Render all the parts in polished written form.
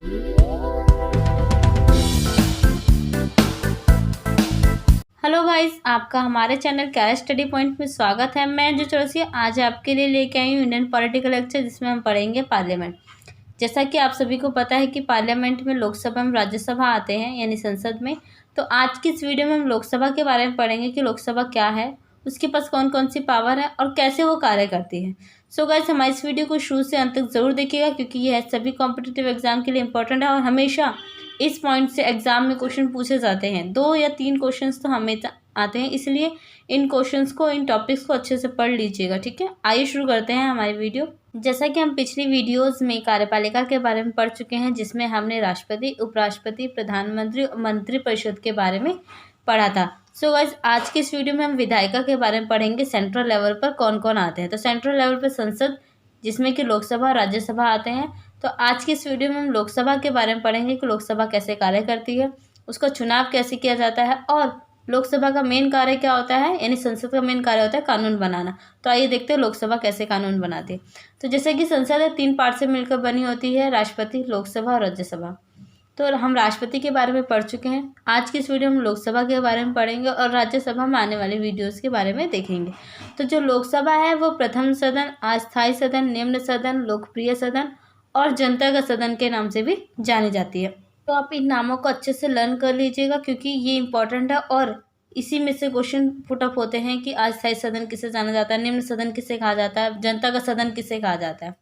Hello guys, आपका हमारे channel carat study point में स्वागत है। मैं जो चौरसी आज आपके लिए लेके आई हूँ इंडियन पॉलिटिकल लेक्चर, जिसमें हम पढ़ेंगे पार्लियामेंट। जैसा कि आप सभी को पता है कि पार्लियामेंट में लोकसभा में राज्यसभा आते हैं, यानी संसद में। तो आज की इस वीडियो में हम लोकसभा के बारे में पढ़ेंगे कि लोकसभा क्या है, उसके पास कौन कौन सी पावर है और कैसे वो कार्य करती है। सो गाइस, हमारी इस वीडियो को शुरू से अंत तक ज़रूर देखिएगा, क्योंकि यह सभी कॉम्पिटिटिव एग्जाम के लिए इंपॉर्टेंट है और हमेशा इस पॉइंट से एग्जाम में क्वेश्चन पूछे जाते हैं। 2 या 3 क्वेश्चंस तो हमेशा आते हैं, इसलिए इन क्वेश्चंस को, इन टॉपिक्स को अच्छे से पढ़ लीजिएगा। ठीक है, आइए शुरू करते हैं हमारी वीडियो। जैसा कि हम पिछली वीडियोस में कार्यपालिका के बारे में पढ़ चुके हैं, जिसमें हमने राष्ट्रपति, उपराष्ट्रपति, प्रधानमंत्री और मंत्रिपरिषद के बारे में पढ़ा था। सो गाइस, आज की इस वीडियो में हम विधायिका के बारे में पढ़ेंगे, सेंट्रल लेवल पर कौन कौन आते हैं। तो सेंट्रल लेवल पर संसद, जिसमें कि लोकसभा, राज्यसभा आते हैं। तो आज की इस वीडियो में हम लोकसभा के बारे में पढ़ेंगे कि लोकसभा कैसे कार्य करती है, उसका चुनाव कैसे किया जाता है और लोकसभा का मेन कार्य क्या होता है, यानी संसद का मेन कार्य होता है कानून बनाना। तो आइए देखते हैं लोकसभा कैसे कानून बनाती है। तो जैसे कि संसद है 3 पार्ट से मिलकर बनी होती है, राष्ट्रपति, लोकसभा और राज्यसभा। तो हम राष्ट्रपति के बारे में पढ़ चुके हैं। आज की इस वीडियो में हम लोकसभा के बारे में पढ़ेंगे और राज्यसभा में आने वाली वीडियोस के बारे में देखेंगे। तो जो लोकसभा है वो प्रथम सदन, अस्थायी सदन, निम्न सदन, लोकप्रिय सदन और जनता का सदन के नाम से भी जानी जाती है। तो आप इन नामों को अच्छे से लर्न कर लीजिएगा, क्योंकि ये इंपॉर्टेंट है और इसी में से क्वेश्चन पुट अप होते हैं कि अस्थायी सदन किसे जाना जाता है, निम्न सदन किसे कहा जाता है, जनता का सदन किसे कहा जाता है।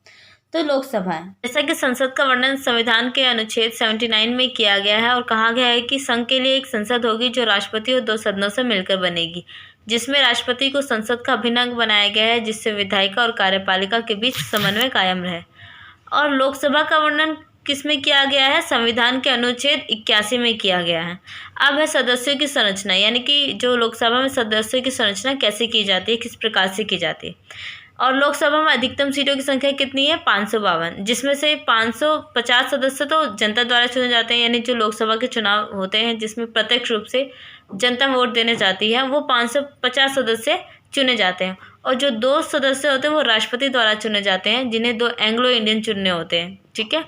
तो लोकसभा है। जैसा कि संसद का वर्णन संविधान के अनुच्छेद 79 में किया गया है और कहा गया है कि संघ के लिए एक संसद होगी जो राष्ट्रपति और 2 सदनों से मिलकर बनेगी, जिसमें राष्ट्रपति को संसद का अभिन्न अंग बनाया गया है, जिससे विधायिका और कार्यपालिका के बीच समन्वय कायम रहे। और लोकसभा का वर्णन किसमें किया गया है, संविधान के अनुच्छेद 81 में किया गया है। अब है सदस्यों की संरचना, यानी कि जो लोकसभा में सदस्यों की संरचना कैसे की जाती है, किस प्रकार से की जाती है। और लोकसभा में अधिकतम सीटों की संख्या कितनी है, 552, जिसमें से 550 सदस्य तो जनता द्वारा चुने जाते हैं, यानी जो लोकसभा के चुनाव होते हैं जिसमें प्रत्यक्ष रूप से जनता वोट देने जाती है, वो 550 सदस्य चुने जाते हैं। और जो 2 सदस्य होते हैं वो राष्ट्रपति द्वारा चुने जाते हैं, जिन्हें 2 एंग्लो इंडियन चुनने होते हैं। ठीक है,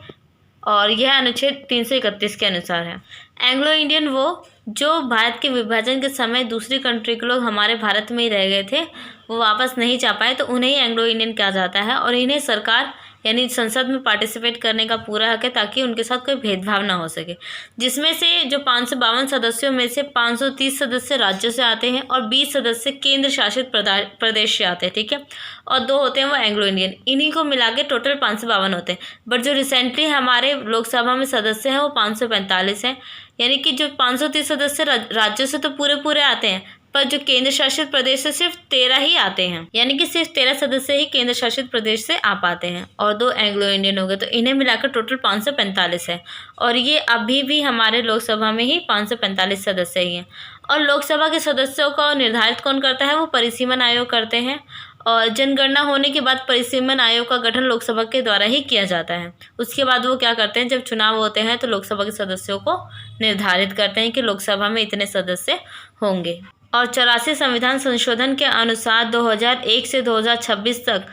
और यह अनुच्छेद 331 के अनुसार है। एंग्लो इंडियन वो जो भारत के विभाजन के समय दूसरी कंट्री के लोग हमारे भारत में ही रह गए थे, वो वापस नहीं जा पाए, तो उन्हें ही एंग्लो इंडियन कहा जाता है। और इन्हें सरकार यानी संसद में पार्टिसिपेट करने का पूरा हक है, ताकि उनके साथ कोई भेदभाव ना हो सके। जिसमें से जो 552 सदस्यों में से 530 सदस्य राज्यों से आते हैं और 20 सदस्य केंद्र शासित प्रदेश से आते हैं। ठीक है, और 2 होते हैं वो एंग्लो इंडियन। इन्हीं को मिला के टोटल 552 होते हैं। बट जो रिसेंटली हमारे लोकसभा में सदस्य हैं वो 545 हैं, यानी कि जो 530 सदस्य राज्यों से तो पूरे आते हैं, पर जो केंद्र शासित प्रदेश से सिर्फ 13 ही आते हैं, यानी कि सिर्फ 13 सदस्य ही केंद्र शासित प्रदेश से आ पाते हैं और 2 एंग्लो इंडियन हो गए। तो इन्हें मिलाकर टोटल 545 है और ये अभी भी हमारे लोकसभा में ही 545 सदस्य ही हैं। और लोकसभा के सदस्यों को निर्धारित कौन करता है, वो परिसीमन आयोग करते हैं। और जनगणना होने के बाद परिसीमन आयोग का गठन लोकसभा के द्वारा ही किया जाता है। उसके बाद वो क्या करते हैं, जब चुनाव होते हैं तो लोकसभा के सदस्यों को निर्धारित करते हैं कि लोकसभा में इतने सदस्य होंगे। और 84 संविधान संशोधन के अनुसार 2001 से 2026 तक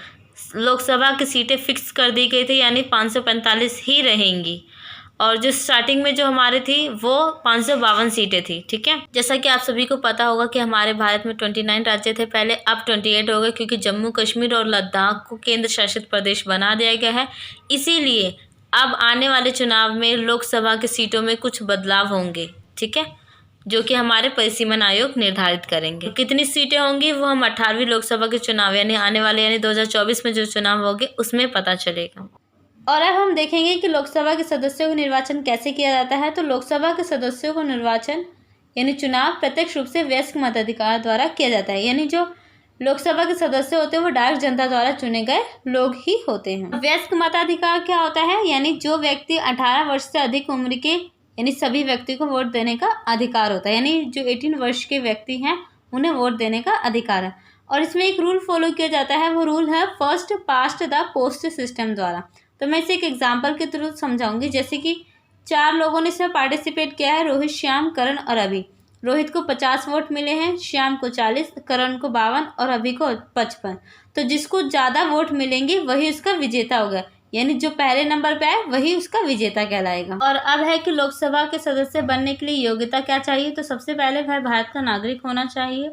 लोकसभा की सीटें फिक्स कर दी गई थी, यानी 545 ही रहेंगी। और जो स्टार्टिंग में जो हमारे थी वो 552 सीटें थी। ठीक है, जैसा कि आप सभी को पता होगा कि हमारे भारत में 29 राज्य थे पहले, अब 28 हो गए, क्योंकि जम्मू कश्मीर और लद्दाख को केंद्र शासित प्रदेश बना दिया गया है। इसीलिए अब आने वाले चुनाव में लोकसभा की सीटों में कुछ बदलाव होंगे। ठीक है, जो कि हमारे परिसीमन आयोग निर्धारित करेंगे। कितनी सीटें होंगी वो हम 18वीं लोकसभा के चुनाव यानी आने वाले 2024 में जो चुनाव होंगे उसमें पता चलेगा। और अब हम देखेंगे कि लोकसभा के सदस्यों का निर्वाचन कैसे किया जाता है। तो लोकसभा के सदस्यों को निर्वाचन यानी चुनाव प्रत्यक्ष रूप से वयस्क मताधिकार द्वारा किया जाता है, यानी जो लोकसभा के सदस्य होते हैं वो डायरेक्ट जनता द्वारा चुने गए लोग ही होते हैं। वयस्क मताधिकार क्या होता है, यानी जो व्यक्ति 18 वर्ष से अधिक उम्र के, यानी सभी व्यक्ति को वोट देने का अधिकार होता है, यानी जो 18 वर्ष के व्यक्ति हैं उन्हें वोट देने का अधिकार है। और इसमें एक रूल फॉलो किया जाता है, वो रूल है first past the post system द्वारा। तो मैं इसे एक एग्जांपल के थ्रू समझाऊंगी। जैसे कि 4 लोगों ने इसमें पार्टिसिपेट किया है, रोहित, श्याम, करण और अभी। रोहित को 50 वोट मिले हैं, श्याम को 40, करण को 52 और अभी को 55। तो जिसको ज़्यादा वोट मिलेंगे वही उसका विजेता होगा, यानी जो पहले नंबर पे आए वही उसका विजेता कहलाएगा। और अब है कि लोकसभा के सदस्य बनने के लिए योग्यता क्या चाहिए। तो सबसे पहले वह भारत का नागरिक होना चाहिए,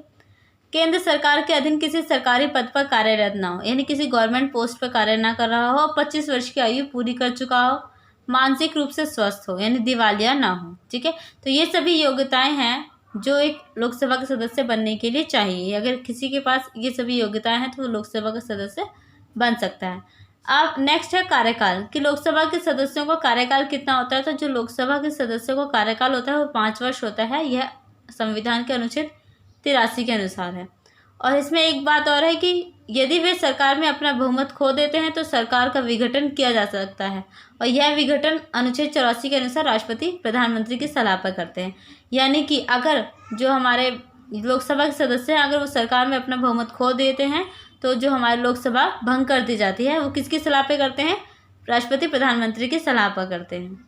केंद्र सरकार के अधीन किसी सरकारी पद पर कार्यरत ना हो, यानी किसी गवर्नमेंट पोस्ट पर कार्य ना कर रहा हो, 25 वर्ष की आयु पूरी कर चुका हो, मानसिक रूप से स्वस्थ हो, यानी दिवालिया ना हो। ठीक है, तो ये सभी योग्यताएं हैं जो एक लोकसभा के सदस्य बनने के लिए चाहिए। अगर किसी के पास ये सभी योग्यताएं हैं तो वो लोकसभा का सदस्य बन सकता है। अब नेक्स्ट है कार्यकाल, कि लोकसभा के सदस्यों का कार्यकाल कितना होता है। तो जो लोकसभा के सदस्यों का कार्यकाल होता है वो 5 वर्ष होता है। यह संविधान के अनुच्छेद 83 के अनुसार है। और इसमें एक बात और है कि यदि वे सरकार में अपना बहुमत खो देते हैं तो सरकार का विघटन किया जा सकता है, और यह विघटन अनुच्छेद 84 के अनुसार राष्ट्रपति प्रधानमंत्री की सलाह पर करते हैं। यानी कि अगर जो हमारे लोकसभा के सदस्य हैं अगर वो सरकार में अपना बहुमत खो देते हैं तो जो हमारी लोकसभा भंग कर दी जाती है वो किसकी सलाह पे करते हैं, राष्ट्रपति प्रधानमंत्री की सलाह पर करते हैं।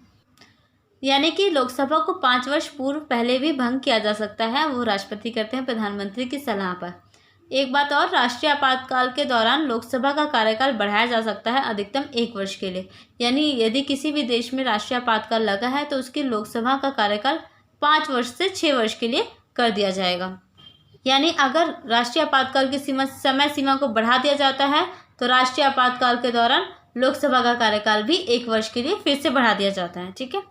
यानी कि लोकसभा को 5 वर्ष पूर्व पहले भी भंग किया जा सकता है, वो राष्ट्रपति करते हैं प्रधानमंत्री की सलाह पर। एक बात और, राष्ट्रीय आपातकाल के दौरान लोकसभा का कार्यकाल बढ़ाया जा सकता है अधिकतम 1 वर्ष के लिए। यानी यदि किसी भी देश में राष्ट्रीय आपातकाल लगा है तो उसकी लोकसभा का कार्यकाल 5 वर्ष से 6 वर्ष के लिए कर दिया जाएगा। यानी अगर राष्ट्रीय आपातकाल की समय सीमा को बढ़ा दिया जाता है तो राष्ट्रीय आपातकाल के दौरान लोकसभा का कार्यकाल भी 1 वर्ष के लिए फिर से बढ़ा दिया जाता है। ठीक है,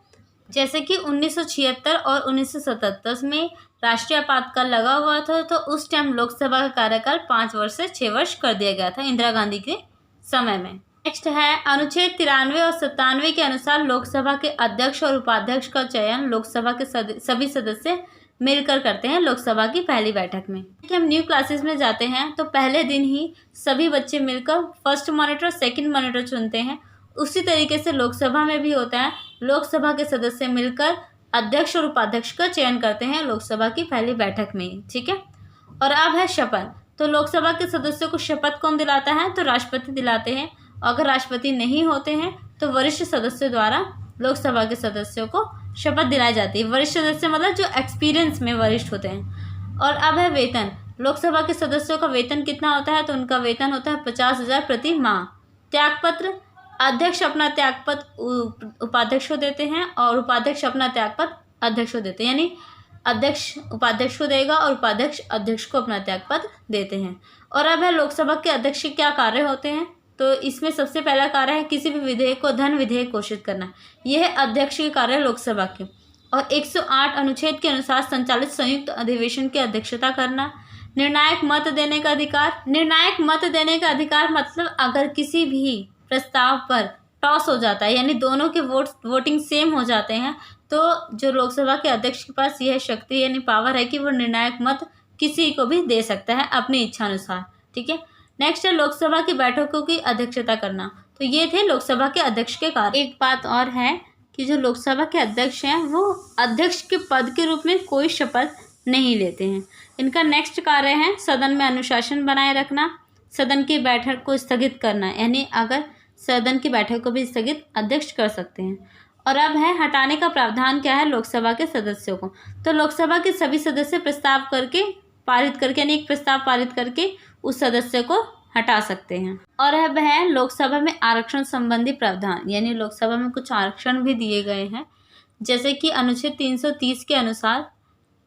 जैसे कि 1976 और 1977 में राष्ट्रीय आपातकाल लगा हुआ था तो उस टाइम लोकसभा का कार्यकाल 5 वर्ष से 6 वर्ष कर दिया गया था इंदिरा गांधी के समय में। नेक्स्ट है अनुच्छेद 93 और 97 के अनुसार लोकसभा के अध्यक्ष और उपाध्यक्ष का चयन लोकसभा के सभी सदस्य मिलकर करते हैं लोकसभा की पहली बैठक में। कि हम न्यू क्लासेस में जाते हैं तो पहले दिन ही सभी बच्चे मिलकर फर्स्ट मॉनिटर और सेकंड मॉनिटर चुनते हैं। उसी तरीके से लोकसभा में भी होता है, लोकसभा के सदस्य मिलकर अध्यक्ष और उपाध्यक्ष का चयन करते हैं लोकसभा की पहली बैठक में। ठीक है, और अब है शपथ। तो लोकसभा के सदस्यों को शपथ कौन दिलाता है, तो राष्ट्रपति दिलाते हैं। अगर राष्ट्रपति नहीं होते हैं तो वरिष्ठ सदस्यों द्वारा लोकसभा के सदस्यों को शपथ दिलाई जाती है। वरिष्ठ सदस्य मतलब जो एक्सपीरियंस में वरिष्ठ होते हैं। और अब है वेतन। लोकसभा के सदस्यों का वेतन कितना होता है, तो उनका वेतन होता है 50,000 प्रति माह। त्यागपत्र, अध्यक्ष अपना त्यागपत्र उपाध्यक्ष को देते हैं और उपाध्यक्ष अपना त्यागपत्र अध्यक्ष को देते हैं। यानी अध्यक्ष उपाध्यक्ष को देगा और उपाध्यक्ष अध्यक्ष को अपना त्यागपत्र देते हैं। और अब है लोकसभा के अध्यक्ष के क्या कार्य होते हैं। तो इसमें सबसे पहला कार्य है किसी भी विधेयक को धन विधेयक घोषित करना। यह है अध्यक्ष के कार्य लोकसभा के। और 108 अनुच्छेद के अनुसार संचालित संयुक्त अधिवेशन की अध्यक्षता करना। निर्णायक मत देने का अधिकार। निर्णायक मत देने का अधिकार मतलब अगर किसी भी प्रस्ताव पर टॉस हो जाता है, यानी दोनों के वोटिंग सेम हो जाते हैं, तो जो लोकसभा के अध्यक्ष के पास यह शक्ति यानी पावर है कि वो निर्णायक मत किसी को भी दे सकता है अपनी इच्छा अनुसार। ठीक है, नेक्स्ट है लोकसभा की बैठकों की अध्यक्षता करना। तो ये थे लोकसभा के अध्यक्ष के कार्य। एक बात और है कि जो लोकसभा के अध्यक्ष हैं वो अध्यक्ष के पद के रूप में कोई शपथ नहीं लेते हैं। इनका नेक्स्ट कार्य है सदन में अनुशासन बनाए रखना, सदन की बैठक को स्थगित करना, यानी अगर सदन की बैठक को भी स्थगित अध्यक्ष कर सकते हैं। और अब है हटाने का प्रावधान क्या है लोकसभा के सदस्यों को। तो लोकसभा के सभी सदस्य प्रस्ताव करके पारित करके यानी एक प्रस्ताव पारित करके उस सदस्य को हटा सकते हैं। और अब है लोकसभा में आरक्षण संबंधी प्रावधान, यानी लोकसभा में कुछ आरक्षण भी दिए गए हैं। जैसे कि अनुच्छेद 330 के अनुसार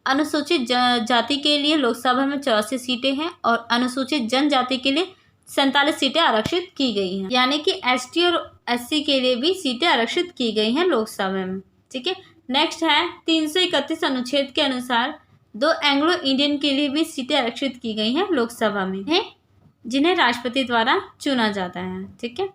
अनुसूचित जाति के लिए लोकसभा में 84 सीटें हैं और अनुसूचित जनजाति के लिए 47 सीटें आरक्षित की गई हैं। यानी कि एसटी और एससी के लिए भी सीटें आरक्षित की गई हैं लोकसभा में। ठीक है, नेक्स्ट है 331 अनुच्छेद के अनुसार 2 एंग्लो इंडियन के लिए भी सीटें आरक्षित की गई हैं लोकसभा में, है जिन्हें राष्ट्रपति द्वारा चुना जाता है। ठीक है,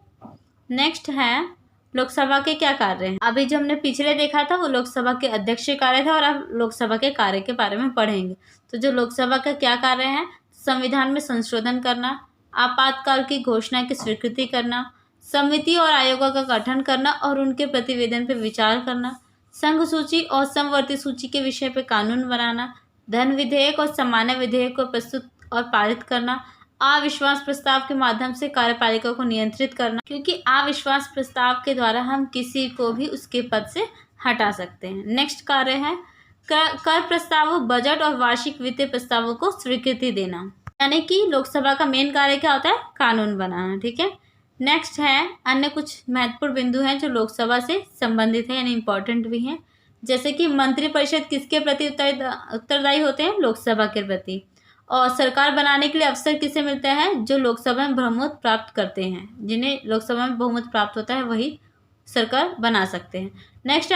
नेक्स्ट है लोकसभा के क्या कार्य हैं। अभी जो हमने पिछले देखा था वो लोकसभा के अध्यक्ष के कार्य था और अब लोकसभा के कार्य के बारे में पढ़ेंगे। तो जो लोकसभा का क्या कार्य है, संविधान में संशोधन करना, आपातकाल की घोषणा की स्वीकृति करना, समिति और आयोगों का गठन करना और उनके प्रतिवेदन पर विचार करना, संघ सूची और समवर्ती सूची के विषय पर कानून बनाना, धन विधेयक और सामान्य विधेयक को प्रस्तुत और पारित करना, अविश्वास प्रस्ताव के माध्यम से कार्यपालिका को नियंत्रित करना, क्योंकि अविश्वास प्रस्ताव के द्वारा हम किसी को भी उसके पद से हटा सकते हैं। नेक्स्ट कार्य है कर प्रस्तावों, बजट और वार्षिक वित्तीय प्रस्तावों को स्वीकृति देना। यानी कि लोकसभा का मेन कार्य क्या होता है, कानून बनाना। ठीक है, नेक्स्ट है अन्य कुछ महत्वपूर्ण बिंदु हैं जो लोकसभा से संबंधित है यानी इम्पोर्टेंट भी हैं, जैसे कि मंत्रिपरिषद किसके प्रति उत्तरदायी होते हैं? लोकसभा के प्रति। और सरकार बनाने के लिए अवसर किसे मिलता है? जो लोकसभा में बहुमत प्राप्त करते हैं, जिन्हें लोकसभा में बहुमत प्राप्त होता है वही सरकार बना सकते हैं। नेक्स्ट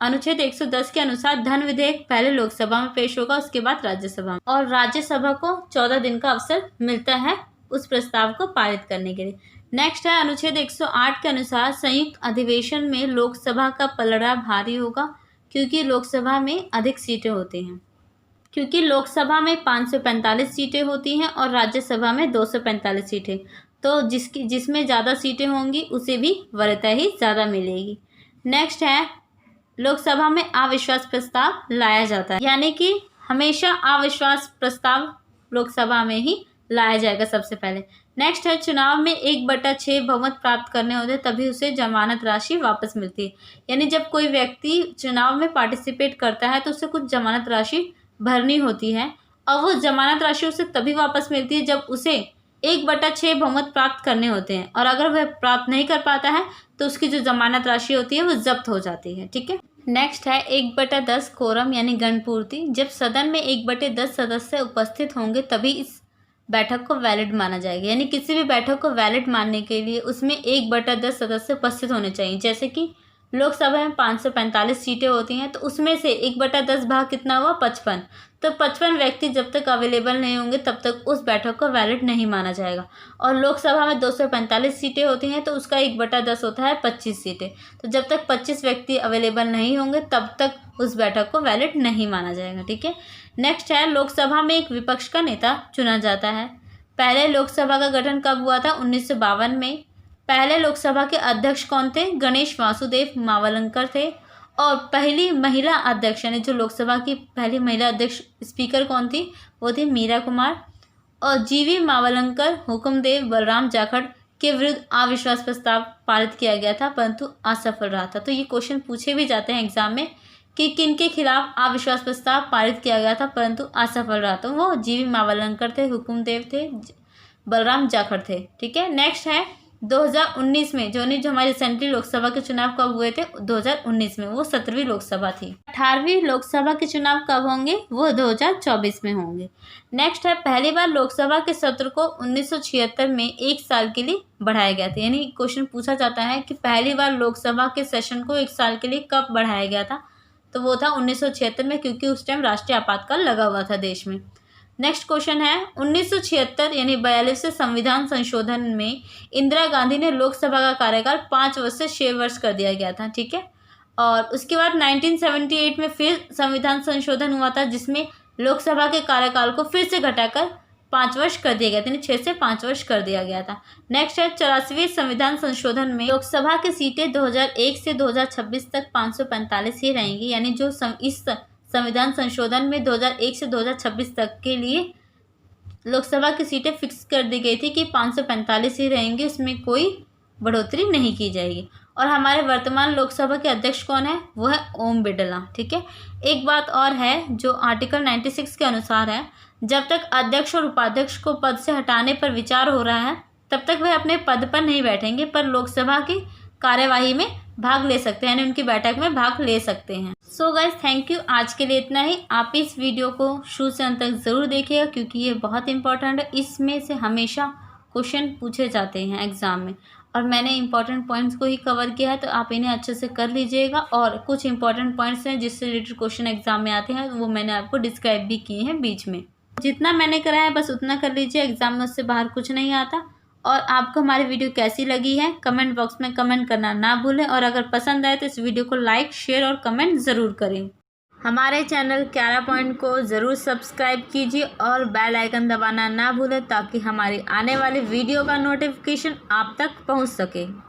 अनुच्छेद 110 के अनुसार धन विधेयक पहले लोकसभा में पेश होगा, उसके बाद राज्यसभा में, और राज्यसभा को 14 दिन का अवसर मिलता है उस प्रस्ताव को पारित करने के लिए। नेक्स्ट है अनुच्छेद 108 के अनुसार संयुक्त अधिवेशन में लोकसभा का पलड़ा भारी होगा, क्योंकि लोकसभा में अधिक सीटें होती हैं। क्योंकि लोकसभा में 545 सीटें होती हैं और राज्यसभा में 245 सीटें, तो जिसमें ज़्यादा सीटें होंगी उसे भी वरीयता ही ज़्यादा मिलेगी। नेक्स्ट है लोकसभा में अविश्वास प्रस्ताव लाया जाता है, यानी कि हमेशा अविश्वास प्रस्ताव लोकसभा में ही लाया जाएगा सबसे पहले। नेक्स्ट है चुनाव में 1/6 बहुमत प्राप्त करने होते तभी उसे जमानत राशि वापस मिलती है, यानी जब कोई व्यक्ति चुनाव में पार्टिसिपेट करता है तो उसे कुछ जमानत राशि भरनी होती है, और वो जमानत राशि उसे तभी वापस मिलती है जब उसे 1/6 बहुमत प्राप्त करने होते हैं, और अगर वह प्राप्त नहीं कर पाता है तो उसकी जो जमानत राशि होती है वो जब्त हो जाती है। ठीक है। नेक्स्ट है 1/10 कोरम यानी गणपूर्ति। जब सदन में 1/10 सदस्य उपस्थित होंगे तभी इस बैठक को वैलिड माना जाएगा, यानी किसी भी बैठक को वैलिड मानने के लिए उसमें 1/10 सदस्य उपस्थित होने चाहिए। जैसे कि लोकसभा में 545 सीटें होती हैं, तो उसमें से 1/10 भाग कितना हुआ? 55। तो 55 व्यक्ति जब तक अवेलेबल नहीं होंगे तब तक उस बैठक को वैलिड नहीं माना जाएगा। और लोकसभा में 245 सीटें होती हैं, तो उसका 1/10 होता है 25 सीटें। तो जब तक 25 व्यक्ति अवेलेबल नहीं होंगे तब तक उस बैठक को वैलिड नहीं माना जाएगा। ठीक है। नेक्स्ट है लोकसभा में एक विपक्ष का नेता चुना जाता है। पहले लोकसभा का गठन कब हुआ था? 1952 में। पहले लोकसभा के अध्यक्ष कौन थे? गणेश वासुदेव मावलंकर थे। और पहली महिला अध्यक्ष यानी जो लोकसभा की पहली महिला अध्यक्ष स्पीकर कौन थी? वो थी मीरा कुमार। और जीवी मावलंकर हुकुमदेव बलराम जाखड़ के विरुद्ध अविश्वास प्रस्ताव पारित किया गया था, परंतु असफल रहा था। तो ये क्वेश्चन पूछे भी जाते हैं एग्जाम में कि किन के खिलाफ अविश्वास प्रस्ताव पारित किया गया था परंतु असफल रहा। तो वो जीवी मावलंकर थे, हुकुमदेव थे, बलराम जाखड़ थे। ठीक है। नेक्स्ट है 2019 में जो हमारे रिसेंटली लोकसभा के चुनाव कब हुए थे? 2019 में, वो 17वीं लोकसभा थी। 18वीं लोकसभा के चुनाव कब होंगे? वो 2024 में होंगे। नेक्स्ट है पहली बार लोकसभा के सत्र को 1976 में 1 साल के लिए बढ़ाया गया था, यानी क्वेश्चन पूछा जाता है कि पहली बार लोकसभा के सेशन को 1 साल के लिए कब बढ़ाया गया था? तो वो था 1976 में, क्योंकि उस टाइम राष्ट्रीय आपातकाल लगा हुआ था देश में। नेक्स्ट क्वेश्चन है 1976 यानी 42वें संविधान संशोधन में इंदिरा गांधी ने लोकसभा का कार्यकाल 5 वर्ष से 6 वर्ष कर दिया गया था। ठीक है। और उसके बाद 1978 में फिर संविधान संशोधन हुआ था, जिसमें लोकसभा के कार्यकाल को फिर से घटाकर 5 वर्ष कर दिया गया था, यानी 6 से 5 वर्ष कर दिया गया था। नेक्स्ट है 84वें संविधान संशोधन में लोकसभा की सीटें 2001 से 2026 तक 545 ही रहेंगी, यानी जो इस संविधान संशोधन में 2001 से 2026 तक के लिए लोकसभा की सीटें फिक्स कर दी गई थी कि 545 ही रहेंगी, उसमें कोई बढ़ोतरी नहीं की जाएगी। और हमारे वर्तमान लोकसभा के अध्यक्ष कौन है? वो है ओम बिरला। ठीक है। एक बात और है जो आर्टिकल 96 के अनुसार है, जब तक अध्यक्ष और उपाध्यक्ष को पद से हटाने पर विचार हो रहा है तब तक वह अपने पद पर नहीं बैठेंगे, पर लोकसभा की कार्यवाही में भाग ले सकते हैं, यानी उनकी बैठक में भाग ले सकते हैं। So guys, thank you. आज के लिए इतना ही। आप इस वीडियो को शुरू से अंत तक ज़रूर देखिएगा, क्योंकि ये बहुत इंपॉर्टेंट है। इसमें से हमेशा क्वेश्चन पूछे जाते हैं एग्ज़ाम में, और मैंने इंपॉर्टेंट पॉइंट्स को ही कवर किया है, तो आप इन्हें अच्छे से कर लीजिएगा। और कुछ इंपॉर्टेंट पॉइंट्स हैं जिससे रिलेटेड क्वेश्चन एग्जाम में आते हैं, वो मैंने आपको डिस्क्राइब भी किए हैं बीच में। जितना मैंने करा है बस उतना कर लीजिए, एग्जाम में उससे बाहर कुछ नहीं आता। और आपको हमारी वीडियो कैसी लगी है कमेंट बॉक्स में कमेंट करना ना भूलें, और अगर पसंद आए तो इस वीडियो को लाइक, शेयर और कमेंट ज़रूर करें। हमारे चैनल 11 पॉइंट को ज़रूर सब्सक्राइब कीजिए और बेल आइकन दबाना ना भूलें, ताकि हमारी आने वाली वीडियो का नोटिफिकेशन आप तक पहुंच सके।